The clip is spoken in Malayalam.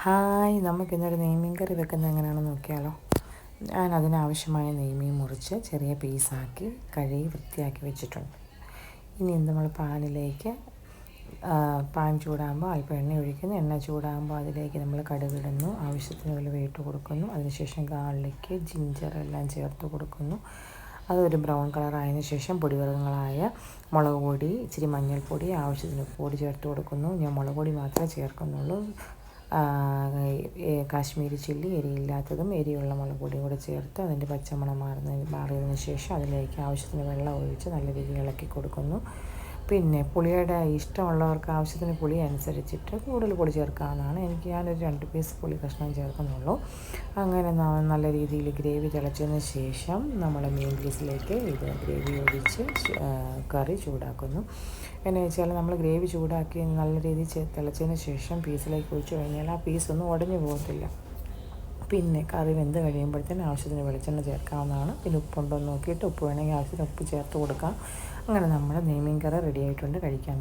ഹായ്, നമുക്കിന്നൊരു നെയ്മീൻ കറി വെക്കുന്നത് എങ്ങനെയാണെന്ന് നോക്കിയാലോ. ഞാൻ അതിനാവശ്യമായ നെയ്മീൻ മുറിച്ച് ചെറിയ പീസാക്കി കഴുകി വൃത്തിയാക്കി വെച്ചിട്ടുണ്ട്. ഇനി നമ്മൾ പാനിലേക്ക് പാൻ ചൂടാകുമ്പോൾ അല്പം എണ്ണ ഒഴിക്കുന്നു. എണ്ണ ചൂടാകുമ്പോൾ അതിലേക്ക് നമ്മൾ കടുകിടുന്നു, ആവശ്യത്തിന് ഉലുവ ഇട്ട് കൊടുക്കുന്നു. അതിനുശേഷം ഗാർലിക്ക്, ജിഞ്ചർ എല്ലാം ചേർത്ത് കൊടുക്കുന്നു. അതൊരു ബ്രൗൺ കളറായതിനു ശേഷം പൊടിവർഗ്ഗങ്ങളായ മുളക് പൊടി, ഇച്ചിരി മഞ്ഞൾപ്പൊടി, ആവശ്യത്തിന് ഉപ്പുപൊടി ചേർത്ത് കൊടുക്കുന്നു. ഞാൻ മുളക് പൊടി മാത്രമേ ചേർക്കുന്നുള്ളൂ. കാശ്മീരി ചില്ലി, എരിയില്ലാത്തതും എരിയുള്ള മുളക് പൊടിയും കൂടെ ചേർത്ത് അതിൻ്റെ പച്ചമണം മാറിയതിന് ശേഷം അതിലേക്ക് ആവശ്യത്തിന് വെള്ളം ഒഴിച്ച് നല്ല രീതിയിൽ ഇളക്കി കൊടുക്കുന്നു. പിന്നെ പുളിയുടെ ഇഷ്ടമുള്ളവർക്ക് ആവശ്യത്തിന് പുളി അനുസരിച്ചിട്ട് കൂടുതൽ പൊടി ചേർക്കാവുന്നതാണ്. ഞാനൊരു 2 പീസ് പുളി കഷ്ണം ചേർക്കുന്നുള്ളൂ. അങ്ങനെ നല്ല രീതിയിൽ ഗ്രേവി തിളച്ചതിന് ശേഷം നമ്മൾ മീൻ പീസിലേക്ക് ഇത് ഗ്രേവി ഒഴിച്ച് കറി ചൂടാക്കുന്നു. എന്ന് വെച്ചാൽ നമ്മൾ ഗ്രേവി ചൂടാക്കി നല്ല രീതിയിൽ തിളച്ചതിന് ശേഷം പീസിലേക്ക് ഒഴിച്ച് കഴിഞ്ഞാൽ ആ പീസൊന്നും ഉടഞ്ഞു പോകത്തില്ല. പിന്നെ കറി വെന്ത് കഴിയുമ്പോഴത്തേന് ആവശ്യത്തിന് വെളിച്ചെണ്ണ ചേർക്കാവുന്നതാണ്. പിന്നെ ഉപ്പുണ്ടോ എന്ന് നോക്കിയിട്ട് ഉപ്പ് വേണമെങ്കിൽ ആവശ്യത്തിന് ഉപ്പ് ചേർത്ത് കൊടുക്കാം. അങ്ങനെ നമ്മുടെ നെയ്മീൻ കറി റെഡി ആയിട്ടുണ്ട്. കഴിക്കാൻ